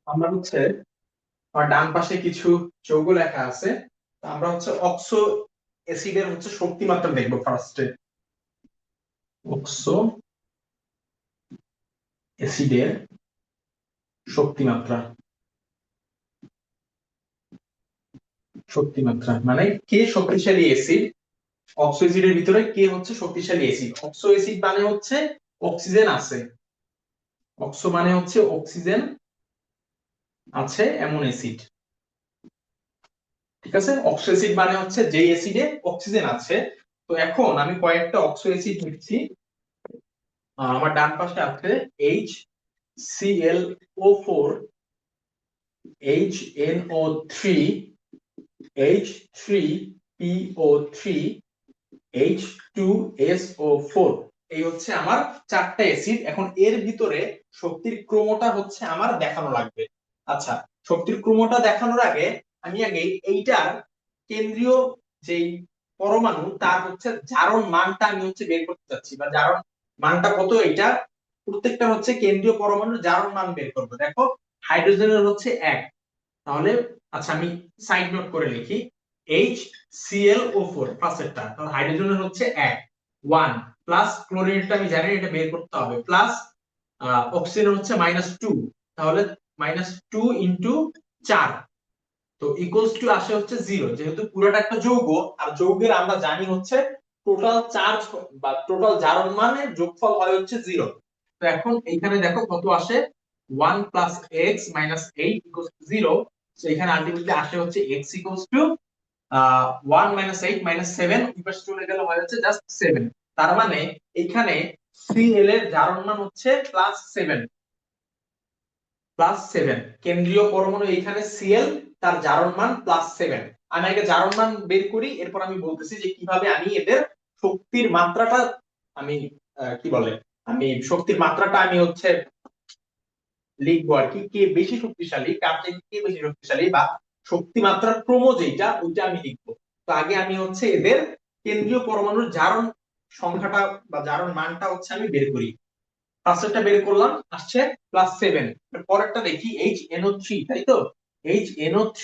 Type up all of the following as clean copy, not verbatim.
আমরা হচ্ছে আমার ডান পাশে কিছু যৌগ লেখা আছে। তো আমরা হচ্ছে অক্সো অ্যাসিডের হচ্ছে শক্তি মাত্রা দেখবো ফার্স্টে। অক্সো অ্যাসিডের শক্তি মাত্রা, শক্তি মাত্রা মানে কে শক্তিশালী অ্যাসিড। অক্সো অ্যাসিডের ভিতরে কে হচ্ছে শক্তিশালী অ্যাসিড। অক্সো অ্যাসিড মানে হচ্ছে অক্সিজেন আছে, অক্সো মানে হচ্ছে অক্সিজেন আছে এমন অ্যাসিড। ঠিক আছে, অক্সো অ্যাসিড মানে হচ্ছে যেই অ্যাসিডে অক্সিজেন আছে। তো এখন আমি কয়েকটা অক্সো অ্যাসিড লিখছি। আমার ডান পাশে আছে H ClO4, HNO3, H3PO3, H2SO4। এই হচ্ছে আমার চারটা অ্যাসিড। এখন এর ভিতরে শক্তির ক্রমটা হচ্ছে আমার দেখানো লাগবে। আচ্ছা, শক্তির ক্রমটা দেখানোর আগে আমি আগে এইটার কেন্দ্রীয় যেই পরমাণু তার হচ্ছে জারণ মানটা আমি হচ্ছে বের করতে চাচ্ছি, বা জারণ মানটা কত এটা প্রত্যেকটা হচ্ছে কেন্দ্রীয় পরমাণুর জারণ মান বের করবো। দেখো, হাইড্রোজেনের হচ্ছে 1, তাহলে আচ্ছা আমি সাইড নোট করে লিখি। HClO4 ফার্স্টেরটা, তাহলে হাইড্রোজেনের হচ্ছে 1 প্লাস ক্লোরিনটা আমি জানি এটা বের করতে হবে, প্লাস অক্সিজেনের হচ্ছে -2, তাহলে -2 ইনটু 4, তো ইকুয়ালস টু আসে হচ্ছে 0। যেহেতু পুরোটা একটা যৌগ, আর যৌগের আমরা জানি হচ্ছে টোটাল চার্জ বা টোটাল জারণ মানের যোগফল হয় হচ্ছে 0। তো এখন এইখানে দেখো কত আসে, 1 plus x minus 8 equals to 0। তো এখানে আলটিমেটলি আসে হচ্ছে x equals to 1 minus 8 minus 7, equals to চলে গেল হয় হচ্ছে জাস্ট 7। তার মানে এখানে Cl এর জারণ মান হচ্ছে +7, +7। কেন্দ্রীয় পরমাণু এখানে Cl, তার জারণ মান +7। আমি আগে জারণ মান বের করি, এরপর আমি বলতেছি যে কিভাবে আমি এদের শক্তির মাত্রাটা আমি কি বলে আমি শক্তির মাত্রাটা আমি হচ্ছে লিখবো আর কি, কে বেশি শক্তিশালী, কার থেকে কে বেশি শক্তিশালী, বা শক্তি মাত্রার ক্রম যেটা ওইটা আমি লিখবো। তো আগে আমি হচ্ছে এদের কেন্দ্রীয় পরমাণুর জারণ সংখ্যাটা বা জারণ মানটা হচ্ছে আমি বের করি। ফার্স্টটা বের করলাম, আসছে +7। পরেরটা দেখি HNO3, তাই তো। HNO3,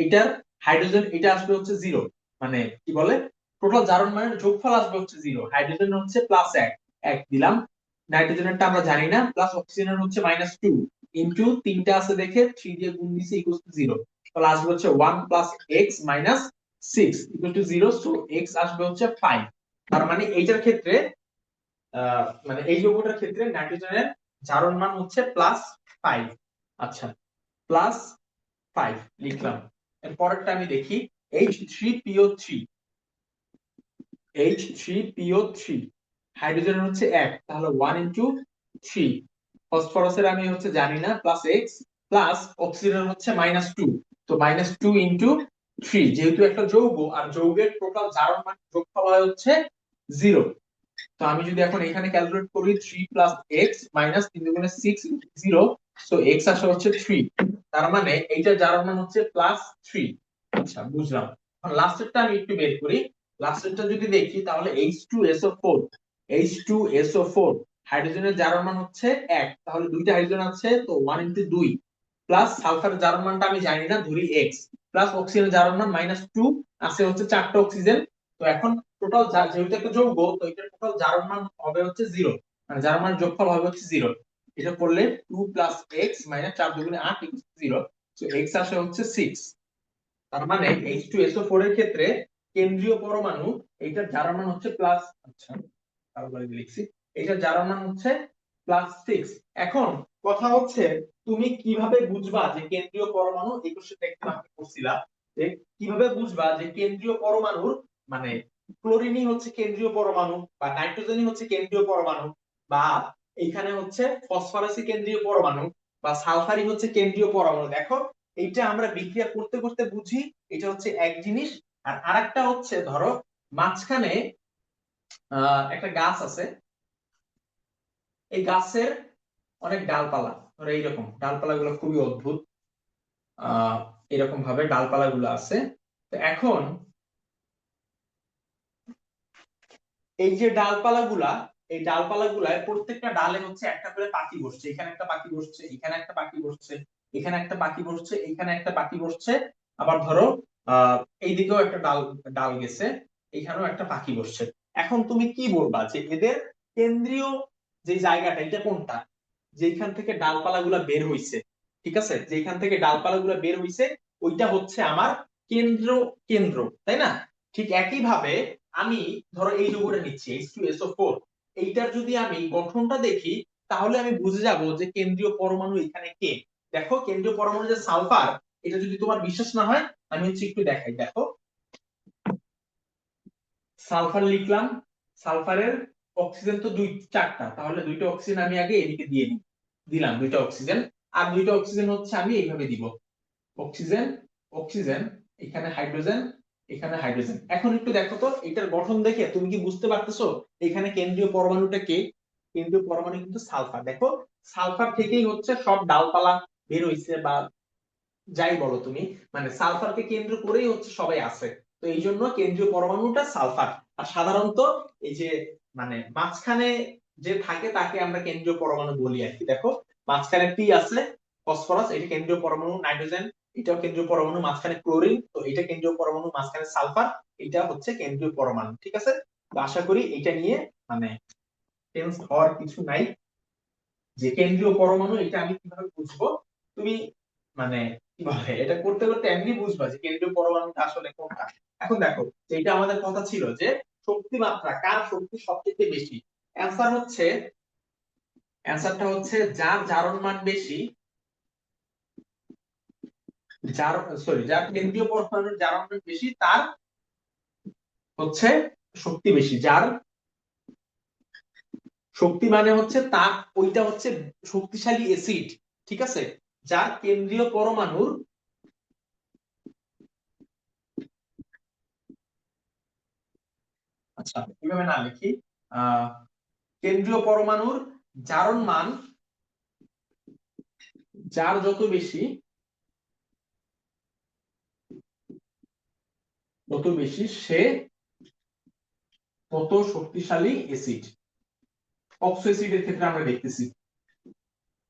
এটার হাইড্রোজেন এটা আসবে হচ্ছে 0, মানে কি বলে টোটাল জারণ মানের যোগফল আসবে হচ্ছে 0। হাইড্রোজেন হচ্ছে +1, 1 দিলাম। নাইট্রোজেনেরটা আমরা জানি না, প্লাস অক্সিজেনের হচ্ছে -2 ইনটু তিনটা আছে দেখে 3 দিয়ে গুণ দিছি ইকুয়ালস টু 0। তাহলে আসবে হচ্ছে 1 plus x minus 6 equal to 0। So x আসবে হচ্ছে 5। তার মানে এইটার ক্ষেত্রে মানে এই যৌগটার ক্ষেত্রে নাইট্রোজেনের জারণ মান হচ্ছে +5। আচ্ছা, +5 লিখলাম। এর পরেরটা আমি দেখি, H3PO3, H3PO3, হাইড্রোজেনের হচ্ছে 1, তাহলে 1 ইনটু 3। ফসফরাসের আমি হচ্ছে জানি না, +x, প্লাস অক্সিজেনের হচ্ছে -2, তো -2 ইনটু 3। যেহেতু একটা যৌগ, আর যৌগের টোটাল জারণ মান যোগফল হয় হচ্ছে 0। তো আমি যদি এখন এখানে ক্যালকুলেট করি 3 প্লাস এক্স মাইনাস 3 দুগুণে 6 0, সো এক্স আসে হচ্ছে 3। তার মানে এইটা যার মান হচ্ছে +3। আচ্ছা, বুঝলাম। এখন লাস্টেরটা আমি একটু বের করি। লাস্টেরটা যদি দেখি তাহলে H2SO4, H2SO4, হাইড্রোজেনের জারণ মান হচ্ছে 1, তাহলে দুইটা হাইড্রোজেন আছে তো 1 ইনটু 2, প্লাস সালফারের জারণ মানটা আমি জানি না, ধরি x, প্লাস অক্সিজেনের জারণ মান -2, আছে হচ্ছে চারটা অক্সিজেন। তো এখন টোটাল যেহেতু একটা যৌগ, তো এটার টোটাল জারণ মান হবে হচ্ছে 0, মানে জারণ মান যোগফল হবে হচ্ছে 0। এটা করলে 2 প্লাস এক্স মাইনাস 4 দুগুণে 8 ইকুয়াল 0। সো এক্স আসে হচ্ছে 6। তার মানে H2SO4 এর ক্ষেত্রে কেন্দ্রীয় পরমাণু, এটার জারণ মান হচ্ছে প্লাস, আচ্ছা তারপরে লিখছি, এটার জারণ মান হচ্ছে +6। এখন কথা হচ্ছে তুমি কিভাবে বুঝবা যে কেন্দ্রীয় পরমাণু, এই কোশ্চেনটা একটু আমি করছিলাম, যে কিভাবে বুঝবা যে কেন্দ্রীয় পরমাণুর মানে ক্লোরিনই হচ্ছে কেন্দ্রীয় পরমাণু, বা নাইট্রোজেনই হচ্ছে কেন্দ্রীয় পরমাণু, বা এখানে হচ্ছে ফসফরাসই কেন্দ্রীয় পরমাণু, বা সালফারই হচ্ছে কেন্দ্রীয় পরমাণু। দেখো, এইটা আমরা বিক্রিয়া করতে করতে বুঝি, এটা হচ্ছে এক জিনিস। আর আরেকটা হচ্ছে ধরো মাঝখানে একটা গাছ আছে, এই গাছের অনেক ডালপালা, ধরো এইরকম ডালপালা গুলো খুবই অদ্ভুত, আহ এরকম ভাবে ডালপালা গুলো আছে। তো এখন এই যে ডালপালা গুলা, এই ডালপালা গুলায় প্রত্যেকটা ডালে হচ্ছে একটা করে পাখি বসছে, এখানে একটা পাখি বসছে, এখানে একটা পাখি বসছে, এখানে একটা বাকি বসছে, এখানে একটা বাকি বসছে, আবার ধরো এইদিকেও একটা ডাল ডাল গেছে, এখানেও একটা বাকি বসছে। এখন তুমি কি বলবা যে এদের কেন্দ্রীয় যে জায়গাটা এটা কোনটা, যেখান থেকে ডালপালা গুলা বের হইছে, ঠিক আছে, যেখান থেকে ডালপালা গুলা বের হইছে ওইটা হচ্ছে আমার কেন্দ্র, কেন্দ্র, তাই না? ঠিক একই ভাবে আমি ধরো এই যৌগটা নিচ্ছি H2SO4, এইটার যদি আমি গঠনটা দেখি তাহলে আমি বুঝে যাব যে কেন্দ্রীয় পরমাণু এখানে কে। দেখো কেন্দ্রীয় পরমাণু যে সালফার, এটা যদি তোমার বিশ্বাস না হয় আমি হচ্ছে একটু দেখাই। দেখো সালফার লিখলাম, সালফারের অক্সিজেন তো চারটা, তাহলে দুইটা অক্সিজেন আমি আগে এদিকে দিয়ে নিই, দিলাম দুইটা অক্সিজেন। আর দুইটা অক্সিজেন হচ্ছে আমি এইভাবে দিব, অক্সিজেন, অক্সিজেন, এখানে হাইড্রোজেন, এখানে হাইড্রোজেন। এখন একটু দেখো তো এটার গঠন দেখে তুমি কি বুঝতে পারতেছো এখানে কেন্দ্রীয় পরমাণুটা কে? কেন্দ্রীয় পরমাণু কিন্তু সালফার। দেখো সালফার থেকেই হচ্ছে সব ডালপালা বের হইছে, বা যাই বলো তুমি, মানে সালফারকে কেন্দ্র করেই হচ্ছে সবাই আছে। তো এই জন্য কেন্দ্রীয় পরমাণুটা সালফার। আর সাধারণত এই যে মানে মাঝখানে যে থাকে তাকে আমরা কেন্দ্রীয় পরমাণু বলি আর কি। দেখো মাঝখানে কি আছে, ফসফরাস, এটা কেন্দ্রীয় পরমাণু, নাইট্রোজেন এটাও কেন্দ্রীয় পরমাণু, মাঝখানে ক্লোরিন, তো এটা কেন্দ্রীয় পরমাণু, মাঝখানে সালফার, এটা হচ্ছে কেন্দ্রীয় পরমাণু, ঠিক আছে? তো আশা করি এটা নিয়ে মানে টেন্স হওয়ার কিছু নাই। যে কেন্দ্রীয় পরমাণু এটা আমি কিভাবে বুঝবো, তুমি মানে কি বলে এটা করতে করতে এমনি বুঝবা যে কেন্দ্রীয় পরমাণুটা আসলে কোনটা। এখন দেখো যে এটা আমাদের কথা ছিল যে শক্তি মাত্রা কার শক্তি সবচেয়ে বেশি। অ্যান্সার হচ্ছে, অ্যান্সারটা হচ্ছে যার জারণ মান বেশি, যার সরি যার কেন্দ্রীয় পরমাণুর জারণ মান বেশি তার হচ্ছে শক্তি বেশি। যার শক্তি মানে হচ্ছে তার ওইটা হচ্ছে শক্তিশালী অ্যাসিড, ঠিক আছে? যার কেন্দ্রীয় পরমাণুর, আচ্ছা এভাবে না লিখি, আহ কেন্দ্রীয় পরমাণুর জারণ মান যার যত বেশি, তত বেশি সে তত শক্তিশালী অ্যাসিড। অক্সো অ্যাসিডের ক্ষেত্রে আমরা দেখতেছি,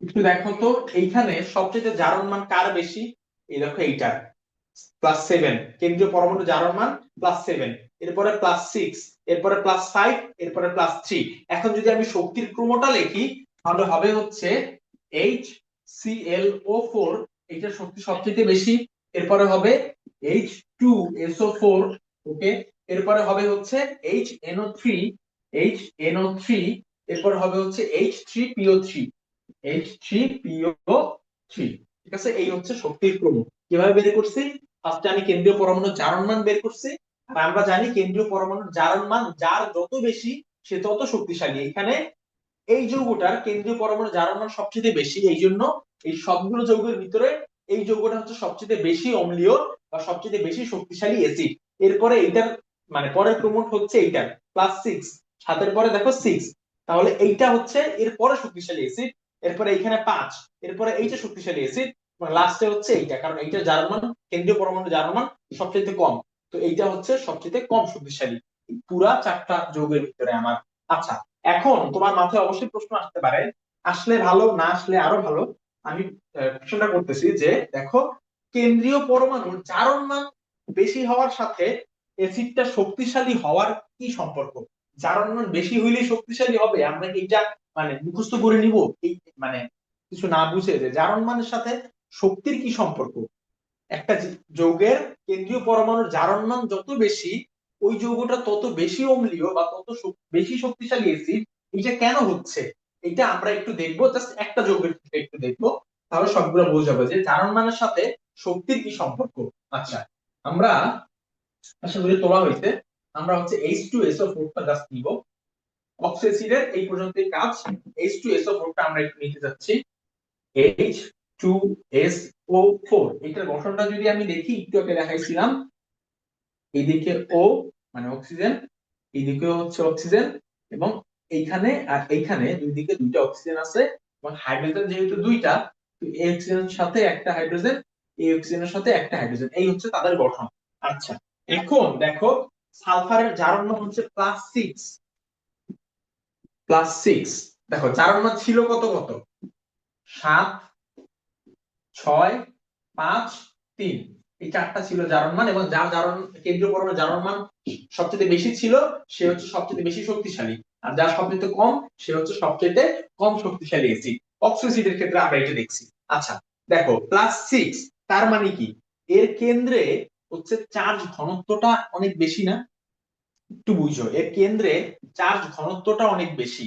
একটু দেখো তো এইখানে সবচেয়ে জারণ মান কার বেশি। এই দেখো এইটা +7, কেন্দ্রীয় পরমাণু জারণ মান +7, এরপরে +6, এরপরে +5, এরপরে +3। এখন যদি আমি শক্তির ক্রমটা লিখি তাহলে হবে হচ্ছে HClO4, এটা শক্তি সবচেয়ে বেশি, এরপরে হবে H2SO4, ওকে, এরপরে হবে হচ্ছে HNO3, HNO3, এরপর হবে হচ্ছে H3PO3, H3PO3, ঠিক আছে? এই হচ্ছে শক্তির ক্রম। কিভাবে বের করছি, ফার্স্টে আমি কেন্দ্রীয় পরমাণুর জারণ মান বের করছি। আর আমরা জানি কেন্দ্রীয় পরমাণুর জারণ মান যার যত বেশি সে তত শক্তিশালী। এখানে এই যৌগটার কেন্দ্রীয় পরমাণুর জারণ মান সবচেয়ে বেশি, এই জন্য এই সবগুলো যৌগের ভিতরে এই যৌগটা হচ্ছে সবচেয়ে বেশি অম্লীয় বা সবচেয়ে বেশি শক্তিশালী অ্যাসিড। এরপরে এইটার মানে পরের ক্রমট হচ্ছে এইটার +6, সাতের পরে দেখো 6, তাহলে এইটা হচ্ছে এর পরে শক্তিশালী অ্যাসিড, এরপরে এইখানে 5, এরপরে এইটা শক্তিশালী অ্যাসিড, লাস্টে হচ্ছে এইটা, কারণ এইটা জারণ মান, কেন্দ্রীয় পরমাণুর জারণ মান সবচেয়ে কম, তো এইটা হচ্ছে সবচেয়ে কম শক্তিশালী পুরা চারটা যৌগের ভিতরে আমার। আচ্ছা এখন তোমার মাথায় অবশ্যই প্রশ্ন আসতে পারে, আসলে ভালো, না আসলে আরো ভালো। আমি প্রশ্নটা করতেছি যে দেখো কেন্দ্রীয় পরমাণুর জারণ মান বেশি হওয়ার সাথে অ্যাসিডটা শক্তিশালী হওয়ার কি সম্পর্ক? জারণ মান বেশি হইলেই শক্তিশালী হবে, আমরা কি এটা মানে মুখস্থ করে নিব এই মানে কিছু না বুঝে যে জারণ মানের সাথে শক্তির কি সম্পর্ক? একটা যৌগের কেন্দ্রীয় পরমাণুর জারণ মান যত বেশি ওই যৌগটা তত বেশি অম্লীয় বা তত বেশি শক্তিশালী অ্যাসিড। এটা কেন হচ্ছে এটা আমরা একটু দেখবো, জাস্ট একটা যৌগের ক্ষেত্রে একটু দেখবো, তাহলে সবগুলো বোঝা যাবে যে জারণ মানের সাথে শক্তির কি সম্পর্ক। আচ্ছা আমরা আশা করি তোলা হইতে, আমরা হচ্ছে H2SO4 টা জাস্ট নিব। অক্সো অ্যাসিডের এই পর্যন্তই কাজ। H2SO4 টা আমরা একটু নিতে যাচ্ছি। H2SO4 এটার গঠনটা যদি আমি দেখি, একটু আগে দেখাইছিলাম, এইদিকে O মানে অক্সিজেন, এইদিকে হচ্ছে অক্সিজেন, এবং এইখানে আর এইখানে দুই দিকে দুইটা অক্সিজেন আছে, এবং হাইড্রোজেন যেহেতু দুইটা, তো এই অক্সিজেনের সাথে একটা হাইড্রোজেন, এই অক্সিজেনের সাথে একটা হাইড্রোজেন, এই হচ্ছে তাদের গঠন। আচ্ছা এখন দেখো সালফারের জারণ মান হচ্ছে +6, +6, দেখো জারণ মান ছিল কত কত, 7, 6 5 3 এই চারটা ছিল জারণ মান, এবং যার জারণ কেন্দ্রীয় পরমাণু জারণ মান সবচেয়ে বেশি ছিল সে হচ্ছে সবচেয়ে বেশি শক্তিশালী, আর যার সবচেয়ে কম সে হচ্ছে সবচেয়ে কম শক্তিশালী অ্যাসিড। অক্সো অ্যাসিডের ক্ষেত্রে আমরা এটা দেখছি। আচ্ছা দেখো +6 তার মানে কি এর কেন্দ্রে হচ্ছে চার্জ ঘনত্বটা অনেক বেশি না? একটু বুঝো, এর কেন্দ্রে চার্জ ঘনত্বটা অনেক বেশি,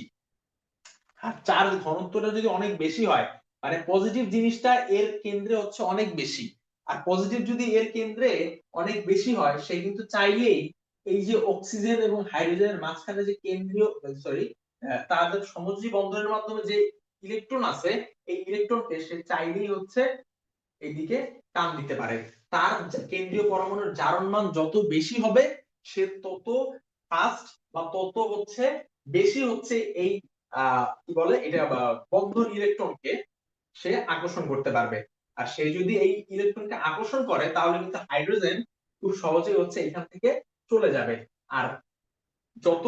আর চার্জ ঘনত্বটা যদি অনেক বেশি হয় মানে পজিটিভ জিনিসটা এর কেন্দ্রে হচ্ছে অনেক বেশি, আর পজিটিভ যদি এর কেন্দ্রে অনেক বেশি হয় সে কিন্তু চাইলেই এই যে অক্সিজেন এবং হাইড্রোজেনের মাঝখানে যে কেন্দ্রীয় সরি তাদের সমযোজী বন্ধনের মাধ্যমে যে ইলেকট্রন আছে এই ইলেকট্রনকে সে চাইলেই হচ্ছে এইদিকে টান দিতে পারে। তার কেন্দ্রীয় পরমাণুর জারণ মান যত বেশি হবে সে তত ফাস্ট বা তত হচ্ছে বেশি হচ্ছে এই কি বলে এটা বন্ধন ইলেকট্রনকে সে আকর্ষণ করতে পারবে। আর সে যদি এই ইলেকট্রনকে আকর্ষণ করে তাহলে কিন্তু হাইড্রোজেন খুব সহজেই হচ্ছে এখান থেকে চলে যাবে। আর যত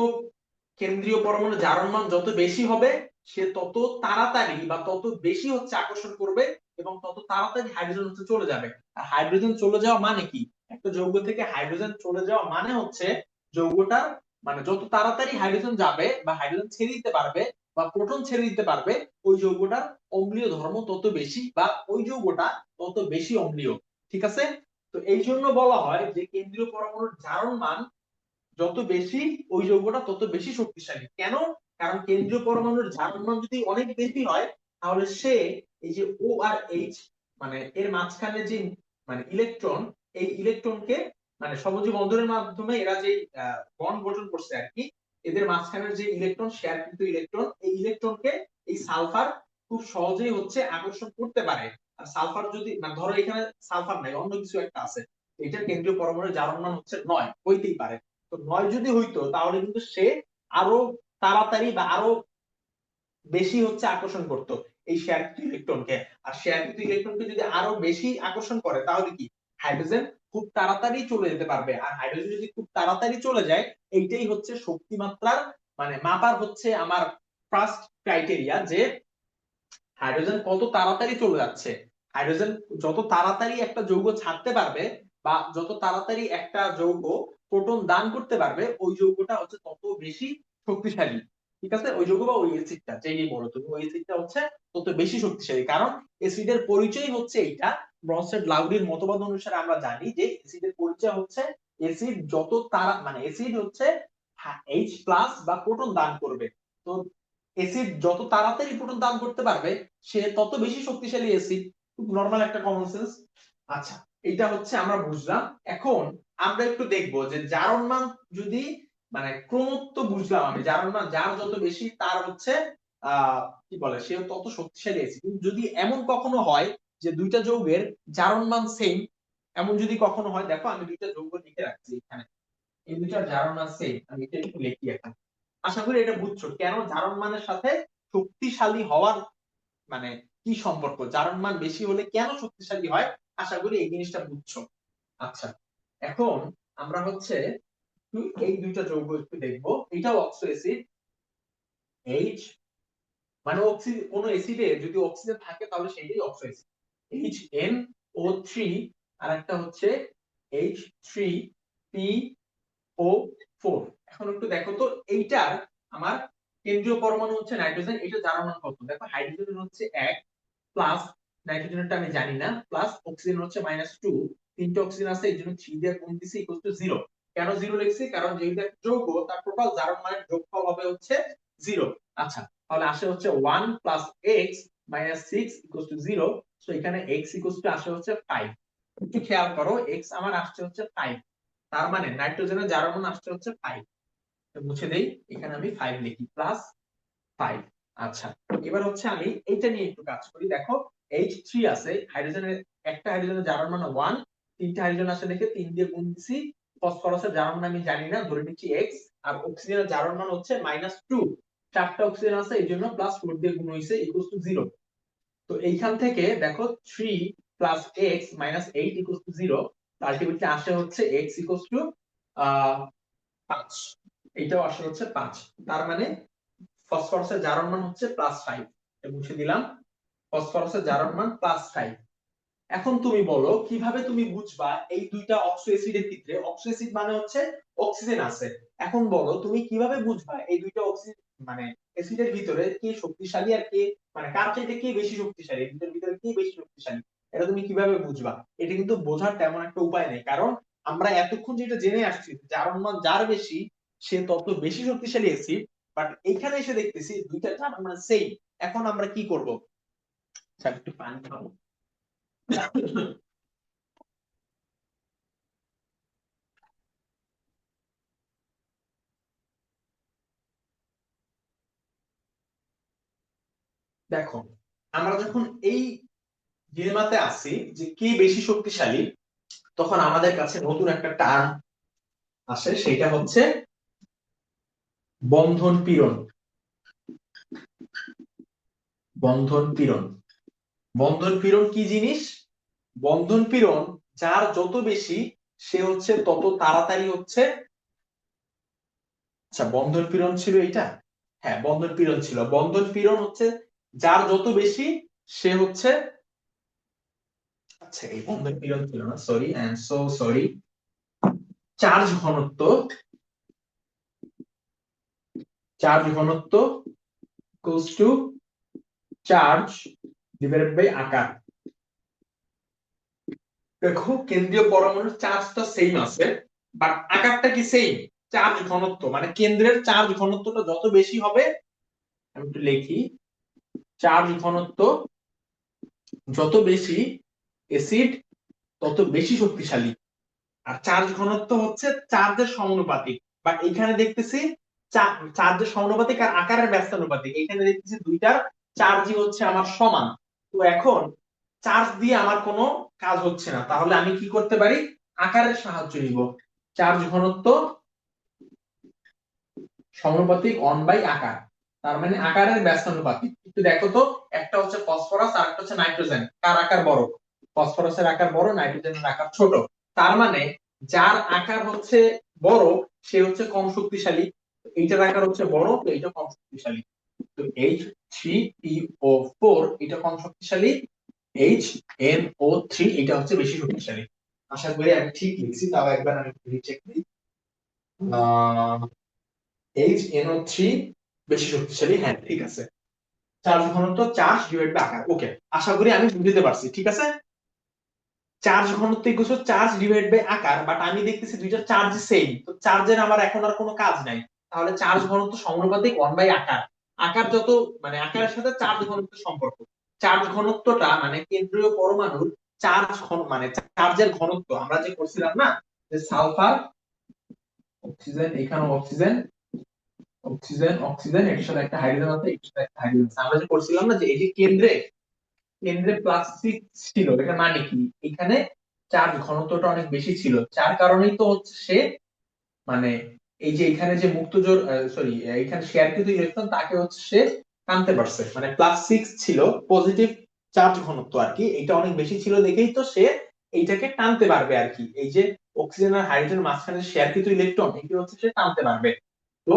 কেন্দ্রীয় পরমাণু জারণ মান যত বেশি হবে সে তত তাড়াতাড়ি বা তত বেশি হচ্ছে আকর্ষণ করবে এবং তত তাড়াতাড়ি হাইড্রোজেন হচ্ছে চলে যাবে। আর হাইড্রোজেন চলে যাওয়া মানে কি, একটা যৌগ থেকে হাইড্রোজেন চলে যাওয়া মানে হচ্ছে যৌগটা মানে যত তাড়াতাড়ি হাইড্রোজেন যাবে বা হাইড্রোজেন ছেড়ে দিতে পারবে বা প্রোটন ছেড়ে দিতে পারবে ওই যৌগটার অম্লীয় ধর্ম তত বেশি বা ওই যৌগটা তত বেশি অম্লীয়। ঠিক আছে? তো এই জন্য বলা হয় যে কেন্দ্রীয় পরমাণুর জারণ মান যত বেশি ওই যৌগটা তত বেশি শক্তিশালী। কেন? কারণ কেন্দ্রীয় পরমাণুর জারণ মান যদি অনেক বেশি হয় তাহলে সে এই যে ও আর এইচ মানে এর মাঝখানে যে মানে ইলেকট্রন এই ইলেকট্রনকে মানে সমযোজী বন্ধনের মাধ্যমে এরা যে বন্ড গঠন করছে আর কি, এদের মাঝখানের যে ইলেকট্রন শেয়ার কিন্তু ইলেকট্রন এই ইলেকট্রনকে এই সালফার খুব সহজেই হচ্ছে আকর্ষণ করতে পারে। আর সালফার যদি মানে ধরো এখানে সালফার নাই অন্য কিছু একটা আছে, এটার কেন্দ্রীয় পরমাণুর জারণ মান হচ্ছে 9 হইতেই পারে। তো 9 যদি হইতো তাহলে কিন্তু সে আরো তাড়াতাড়ি বা আরো বেশি হচ্ছে আকর্ষণ করত এই শেয়ারকৃত ইলেকট্রনকে। আর শেয়ারকৃত ইলেকট্রনকে যদি আরো বেশি আকর্ষণ করে তাহলে কি হাইড্রোজেন খুব তাড়াতাড়ি চলে যেতে পারবে। আর হাইড্রোজেন যদি খুব তাড়াতাড়ি চলে যায় এইটাই হচ্ছে শক্তিমাত্রার মানে মাপার হচ্ছে আমার ফার্স্ট ক্রাইটেরিয়া যে হাইড্রোজেন কত তাড়াতাড়ি চলে যাচ্ছে। হাইড্রোজেন যত তাড়াতাড়ি একটা যৌগ ছাড়তে পারবে বা যত তাড়াতাড়ি একটা যৌগ প্রোটন দান করতে পারবে ওই যৌগটা হচ্ছে তত বেশি শক্তিশালী। ঠিক আছে? ওই যৌগ বা ওই অ্যাসিডটা যেই বলো তুমি ওই অ্যাসিডটা হচ্ছে তত বেশি শক্তিশালী, কারণ অ্যাসিডের পরিচয় হচ্ছে এইটা। ব্রনস্টেড লাউডির মতবাদ অনুসারে আমরা জানি যে অ্যাসিডের পরিচয় হচ্ছে অ্যাসিড যত তারা মানে অ্যাসিড হচ্ছে H প্লাস বা প্রোটন দান করবে। তো অ্যাসিড যত তাড়াতাড়ি প্রোটন দান করতে পারবে সে তত বেশি শক্তিশালী অ্যাসিড। খুব নরমাল একটা কমন সেন্স। আচ্ছা এটা হচ্ছে আমরা বুঝলাম। এখন আমরা একটু দেখবো যে জারণ মান যদি মানে ক্রমত্ব বুঝলাম আমি, জারণ মান যার যত বেশি তার হচ্ছে কি বলে সে তত শক্তিশালী অ্যাসিড। কিন্তু যদি এমন কখনো হয় যে দুইটা যৌগের জারণ মান সেম, এমন যদি কখনো হয় দেখো আমি দুইটা যৌগ লিখে রাখছি এখানে, এই দুইটার জারণ মান সেম, আমি এটা একটু লিখি এখন। আশা করি এটা বুঝছো কেন জারণ মানের সাথে শক্তিশালী হওয়ার মানে কি সম্পর্ক, জারণ মান বেশি হলে কেন শক্তিশালী হয়। আশা করি এই জিনিসটা বুঝছো। আচ্ছা এখন আমরা হচ্ছে এই দুইটা যৌগ একটু দেখবো। এটাও অক্সো অ্যাসিড এইচ মানে অক্সিজেন, কোন অ্যাসিডে যদি অক্সিজেন থাকে তাহলে সেটাই অক্সো অ্যাসিড। HNO3 আর একটা হচ্ছে H3PO4। এখন একটু দেখো তো এইটার আমার কেন্দ্রীয় পরমাণু হচ্ছে নাইট্রোজেন, এটা জারণ মান কত দেখো। হাইড্রোজেন হচ্ছে 1 প্লাস নাইট্রোজেনটা আমি জানি না প্লাস অক্সিজেন হচ্ছে -2, তিনটে অক্সিজেন আছে এই জন্য 3 দিয়ে গুণ দিছি ইকুয়াল টু 0। কেন 0 লিখছি? কারণ যেহেতু একটা যৌগ তার টোটাল জারণ মানের যোগফল হবে হচ্ছে 0। আচ্ছা তাহলে আসে হচ্ছে 1 plus x minus 6 equal to 0। So এখানে x ইকুয়াল টু আসে হচ্ছে 5। একটু খেয়াল করো x আমার আসছে হচ্ছে 5, তার মানে নাইট্রোজেনের জারণ মান আসছে হচ্ছে 5। তো মুছে দেই, এখানে আমি 5 লিখি প্লাস 5। আচ্ছা এবার হচ্ছে আমি এইটা নিয়ে একটু কাজ করি। দেখো H3 আছে হাইড্রোজেনের, একটা হাইড্রোজেনের জারণ মান 1, তিনটা হাইড্রোজেন আছে দেখে 3 দিয়ে গুণ দিছি। ফসফরাসের জারণ মান আমি জানি না ধরে নিচ্ছি x, আর অক্সিজেনের জারণ মান হচ্ছে -2, চারটা অক্সিজেন আছে এইজন্য +4 দিয়ে গুণ হইছে ইকুয়াল টু 0। তো এইখান থেকে দেখো 3 plus x minus 8 equal to 0, ultimately আসে হচ্ছে x ইকুয়াল টু 5। এইটাও আসে হচ্ছে 5, তার মানে ফসফরাসের জারণ মান হচ্ছে +5। এটা মুছে দিলাম, ফসফরাসের জারণ মান +5। এখন তুমি বলো কিভাবে তুমি বুঝবা এই দুইটা অক্সো অ্যাসিডের ভিতরে, অক্সো অ্যাসিড মানে হচ্ছে অক্সিজেন আছে। এখন বলো তুমি কিভাবে বুঝবা এই দুইটা অক্সিজেন মানে অ্যাসিডের ভিতরে কে শক্তিশালী আর কে মানে কার চাইতে কে বেশি শক্তিশালী, এই দুটোর ভিতরে কে বেশি শক্তিশালী, এটা তুমি কিভাবে বুঝবা? এটা কিন্তু বোঝার তেমন একটা উপায় নেই, কারণ আমরা এতক্ষণ যেটা জেনে আসছি যার মান যার বেশি সে তত বেশি শক্তিশালী অ্যাসিড, বাট এইখানে এসে দেখতেছি দুইটা যার মান সেম। এখন আমরা কি করব? আচ্ছা, একটু পানি খাবো। দেখো, আমরা যখন এই ডিলেমাতে আছি যে কে বেশি শক্তিশালী, তখন আমাদের কাছে নতুন একটা টার্ম আসে, সেটা হচ্ছে বন্ধন পীড়ন। বন্ধন পীড়ন, বন্ধন পীড়ন কি জিনিস? বন্ধন পীড়ন যার যত বেশি সে হচ্ছে তত তাড়াতাড়ি হচ্ছে। আচ্ছা, বন্ধন পীড়ন ছিল এটা। হ্যাঁ, বন্ধন পীড়ন ছিল। বন্ধন পীড়ন হচ্ছে যার যত বেশি সে হচ্ছে, আচ্ছা এই বন্ধন পীড়ন ছিল না, sorry, I am so sorry. Charge ঘনত্ব, চার্জ ঘনত্ব equals to charge divided by আকার। দেখো, কেন্দ্রীয় পরমাণুর চার্জটা সেম আছে, বাট আকারটা কি সেম? চার্জ ঘনত্ব মানে কেন্দ্রের চার্জ ঘনত্বটা যত বেশি হবে, আমি একটু লিখি, চার্জ ঘনত্ব যত বেশি অ্যাসিড তত বেশি শক্তিশালী। আর চার্জ ঘনত্ব হচ্ছে চার্জের সমানুপাতিক, বাট এখানে দেখতেছি চার্জের সমানুপাতিক আর আকারের ব্যস্তানুপাতিক, এখানে দেখতেছি দুইটার চার্জই হচ্ছে আমার সমান। তো এখন চার্জ দিয়ে আমার কোনো কাজ হচ্ছে না, তাহলে আমি কি করতে পারি? আকারের সাহায্য নিব। চার্জ ঘনত্ব সমানুপাতিক 1 বাই আকার, তার মানে আকারের ব্যস্তানুপাতিক। একটু দেখো তো, একটা হচ্ছে ফসফরাস আর একটা হচ্ছে নাইট্রোজেন, কার আকার বড়? ফসফরাসের আকার বড়, নাইট্রোজেনের আকার ছোট। তার মানে যার আকার হচ্ছে বড় সে হচ্ছে কম শক্তিশালী, এইটার আকার হচ্ছে বড় তো এইটা কম শক্তিশালী। তো H3PO4 এটা কম শক্তিশালী, HNO3 এটা হচ্ছে বেশি শক্তিশালী। আশা করি আমি ঠিক লিখছি, তাও একবার আমি রিচেক দিই। HNO3 বেশি শক্তিশালী, হ্যাঁ ঠিক আছে। চার্জ ঘনত্ব চার্জ ডিভাইড বাই আকার, ওকে, আশা করি আমি বুঝতে পারছি, ঠিক আছে। চার্জ ঘনত্ব ইকুয়াল চার্জ ডিভাইড বাই আকার, বাট আমি দেখতেছি দুইটা চার্জ সেম, তো চার্জের আমার এখন আর কোনো কাজ নাই। তাহলে চার্জ ঘনত্ব সমানুপাতিক 1 বাই আকার। আকার যত মানে আকারের সাথে চার্জ ঘনত্বের সম্পর্ক। চার্জ ঘনত্বটা মানে কেন্দ্রীয় পরমাণুর চার্জ ঘন মানে চার্জের ঘনত্ব, আমরা যে করছিলাম না যে সালফার অক্সিজেন, এখানে অক্সিজেন অক্সিজেন অক্সিজেন এটার সাথে একটা হাইড্রোজেন আছে, এটার সাথে একটা হাইড্রোজেন আছে, আমরা যে করছিলাম না যে এই যে কেন্দ্রে কেন্দ্রে প্লাস্টিক ছিল, এটা মানে কি এখানে চার্জ ঘনত্বটা অনেক বেশি ছিল, যার কারণেই তো হচ্ছে সে মানে এই যে এখানে যে মুক্ত জোর সরি এখানে শেয়ারকৃত ইলেকট্রন তাকে হচ্ছে সে টানতে পারছে, মানে +6 ছিল পজিটিভ চার্জ ঘনত্ব আর কি, এটা অনেক বেশি ছিল দেখেই তো সে এইটাকে টানতে পারবে আর কি, এই যে অক্সিজেন আর হাইড্রোজেন মাঝখানে শেয়ারকৃত ইলেকট্রন এটি হচ্ছে সে টানতে পারবে। তো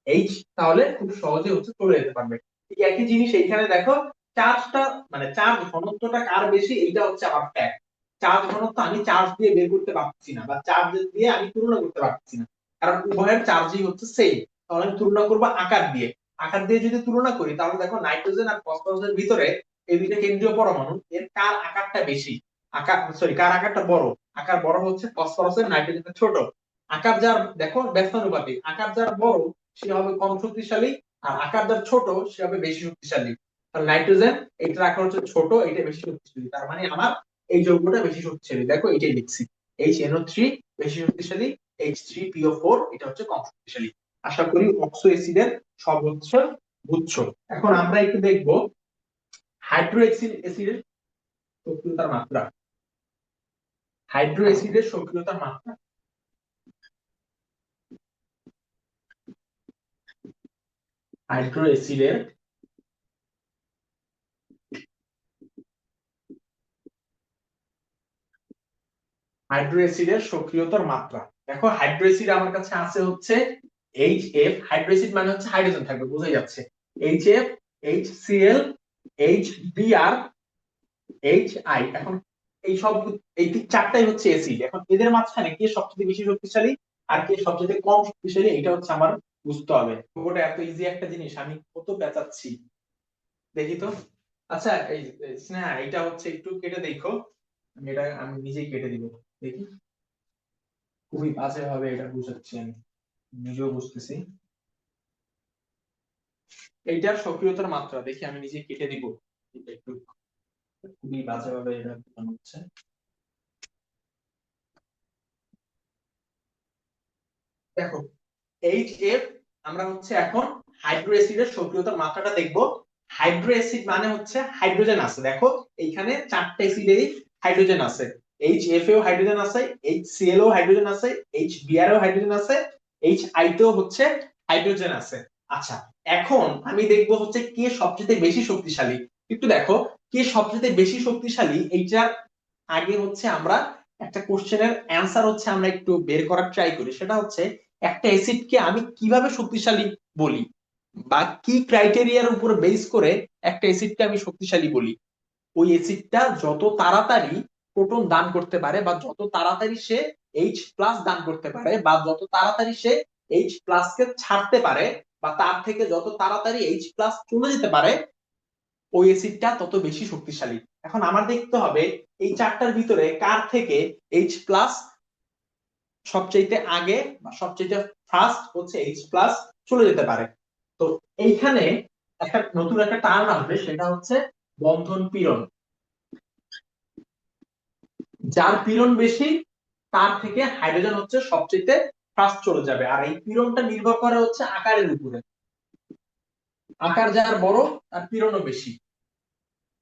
এইচ তাহলে খুব সহজে হচ্ছে চলে যেতে পারবে। ঠিক একই জিনিস এইখানে দেখো, চার্জটা মানে চার্জ ঘনত্বটা কার বেশি এইটা হচ্ছে আমার ফ্যাক্ট। চার্জ ঘনত্ব আমি চার্জ দিয়ে বের করতে পারছি না, বা চার্জ দিয়ে আমি তুলনা করতে পারছি না, কারণ উভয়ের চার্জই হচ্ছে সেম। তাহলে আমি তুলনা করবো আকার দিয়ে। আকার দিয়ে যদি তুলনা করি তাহলে দেখো নাইট্রোজেন আর ফসফরাসের ভিতরে এই দুইটা কেন্দ্রীয় পরমাণু, এর কার আকারটা বেশি? আকার সরি কার আকারটা বড়? আকার বড় হচ্ছে ফসফরাসের, নাইট্রোজেনের ছোট। আকার যার দেখো ব্যস্তানুপাতিক, আকার যার বড় সে হবে কম শক্তিশালী, আর আকার যার ছোট সে হবে বেশি শক্তিশালী। তাহলে নাইট্রোজেন এটার আকার হচ্ছে ছোট, এটা বেশি শক্তিশালী, তার মানে আমার এই যৌগটা বেশি শক্তিশালী, দেখো এটাই লিখছি। HNO3 বেশি শক্তিশালী, H3PO4 এটা হচ্ছে কম শক্তিশালী। আশা করি অক্সো অ্যাসিডের সব হচ্ছে বুঝছো। এখন আমরা একটু দেখবো হাইড্রো অ্যাসিডের সক্রিয়তার মাত্রা। হাইড্রো অ্যাসিডের সক্রিয়তার মাত্রা, হাইড্রো অ্যাসিডের হাইড্রো অ্যাসিডের সক্রিয়তার মাত্রা। দেখো হাইড্রো অ্যাসিড আমার কাছে আছে হচ্ছে HF, হাইড্রো অ্যাসিড মানে হচ্ছে হাইড্রোজেন থাকবে, বোঝাই যাচ্ছে। HF, HCl, HBr, HI। এখন এই সব এই চারটাই হচ্ছে অ্যাসিড। এখন এদের মাঝখানে কে সবচেয়ে বেশি শক্তিশালী আর কে সবচেয়ে কম শক্তিশালী, এটা হচ্ছে আমার বুঝতে হবে। ওটা এত ইজি একটা জিনিস, আমি কত পেঁচাচ্ছি দেখি তো। আচ্ছা স্নেহা, এটা হচ্ছে একটু কেটে দেখো, আমি নিজেই কেটে দিব, দেখি। খুবই বাজে ভাবে এটা বুঝাচ্ছি, আমি নিজেও বুঝতেছি। এইটার সক্রিয়তার মাত্রা দেখি, আমি নিজে কেটে দিব। এটা একটু খুবই বাজে ভাবে এটা বোঝানো হচ্ছে। দেখো, এইচ এফ, আমরা হচ্ছে এখন হাইড্রো অ্যাসিডের সক্রিয়তার মাত্রাটা দেখব। হাইড্রো অ্যাসিড মানে হচ্ছে হাইড্রোজেন আছে, দেখো এইখানে চারটা অ্যাসিডেই হাইড্রোজেন আছে। এইচ এফ এও হাইড্রোজেন আছে, এইচ সিএল এও হাইড্রোজেন আছে, এইচ বিআর এও হাইড্রোজেন আছে, এইচ আই তেও হচ্ছে হাইড্রোজেন আছে। আচ্ছা, এখন আমি দেখব হচ্ছে কে সবচেয়ে বেশি শক্তিশালী। একটু দেখো, কে সবচেয়ে বেশি শক্তিশালী এইটার আগে হচ্ছে আমরা একটা কোশ্চেনের অ্যান্সার হচ্ছে আমরা একটু বের করার ট্রাই করি। সেটা হচ্ছে একটা অ্যাসিডকে আমি কিভাবে শক্তিশালী বলি, বা কি ক্রাইটেরিয়ার উপর বেস করে একটা অ্যাসিডকে আমি শক্তিশালী বলি। ওই অ্যাসিডটা যত তাড়াতাড়ি প্রোটন দান করতে পারে, বা যত তাড়াতাড়ি সে এইচ প্লাস দান করতে পারে, বা যত তাড়াতাড়ি সে এইচ প্লাস কে ছাড়তে পারে, বা তার থেকে যত তাড়াতাড়ি এইচ প্লাস চলে যেতে পারে, ওই অ্যাসিডটা তত বেশি শক্তিশালী। এখন আমার দেখতে হবে এই চারটার ভিতরে কার থেকে এইচ প্লাস সবচাইতে আগে, বা সবচাইতে ফার্স্ট হচ্ছে এইচ প্লাস চলে যেতে পারে। তো এইখানে একটা নতুন একটা টার্ম আসবে, সেটা হচ্ছে বন্ধন পীড়ন। যার পীড়ন বেশি তার থেকে হাইড্রোজেন হচ্ছে সবচেয়ে ফার্স্ট চলে যাবে। আর এই পীড়নটা নির্ভর করে হচ্ছে আকারের উপরে। আকার যার বড় তার পীড়নও বেশি।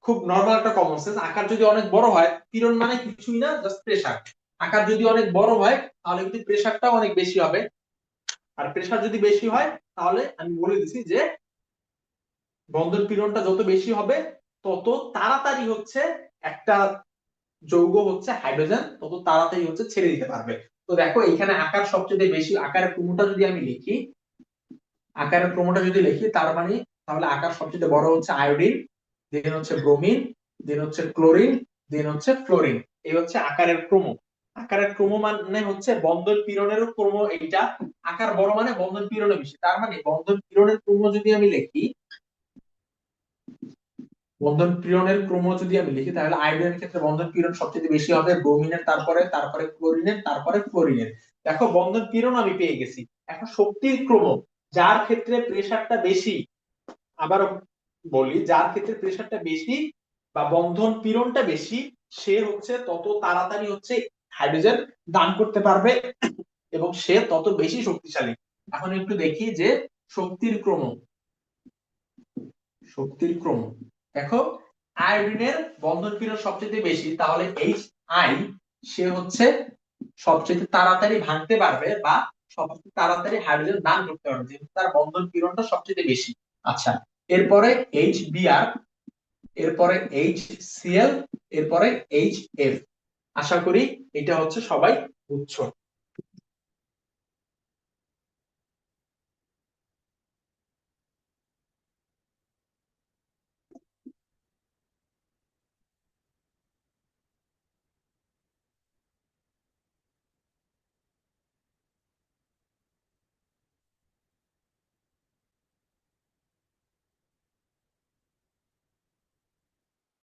খুব নরমাল একটা কমন সেন্স, আকার যদি অনেক বড় হয়, পীড়ন মানে কিছুই না, জাস্ট প্রেসার। আকার যদি অনেক বড় হয় তাহলে কিন্তু প্রেসারটাও অনেক বেশি হবে। আর প্রেসার যদি বেশি হয়, তাহলে আমি বলে দিছি যে বন্ধন পীড়নটা যত বেশি হবে তত তাড়াতাড়ি হচ্ছে একটা যৌগ হচ্ছে হাইড্রোজেন তত তাড়াতাড়ি হচ্ছে ছেড়ে দিতে পারবে। তো দেখো এখানে আকার সবচেয়ে বেশি, আকারের ক্রমটা যদি আমি লিখি, আকারের ক্রমটা যদি লিখি তার মানে, তাহলে আকার সবচেয়ে বড় হচ্ছে আয়োডিন, দেন হচ্ছে ব্রোমিন, দেন হচ্ছে ক্লোরিন, দেন হচ্ছে ফ্লোরিন। এই হচ্ছে আকারের ক্রম। আকারের ক্রম মানে হচ্ছে বন্ধন পীড়নেরও ক্রম এইটা। আকার বড় মানে বন্ধন পীড়নে বেশি, তার মানে বন্ধন পীড়নের ক্রম যদি আমি লিখি, বন্ধন পীড়নের ক্রম যদি আমি লিখি, তাহলে আয়োডিনের ক্ষেত্রে বন্ধন পীড়ন সবচেয়ে বেশি হবে, ব্রোমিনের তারপরে, তারপরে ক্লোরিনের, তারপরে ফ্লোরিনের। দেখো বন্ধন পীড়ন আমি পেয়ে গেছি। এখন শক্তির ক্রম, যার ক্ষেত্রে প্রেসারটা বেশি, আবার বলি, যার ক্ষেত্রে প্রেসারটা বেশি বা বন্ধন পীড়নটা বেশি, সে হচ্ছে তত তাড়াতাড়ি হচ্ছে হাইড্রোজেন দান করতে পারবে, এবং সে তত বেশি শক্তিশালী। এখন একটু দেখি যে শক্তির ক্রম, শক্তির ক্রম দেখো, আয়োডিনের বন্ধন পীড়ন সবচেয়ে বেশি, তাহলে এইচ আই সে হচ্ছে সবচেয়ে তাড়াতাড়ি ভাঙতে পারবে, বা সবচেয়ে তাড়াতাড়ি হাইড্রোজেন দান করতে পারবে, যেহেতু তার বন্ধন পীড়নটা সবচেয়ে বেশি। আচ্ছা, এরপরে এইচ বিআর, এরপরে এইচ সিএল, এরপরে এইচ এফ। আশা করি এটা হচ্ছে সবাই বুঝছো।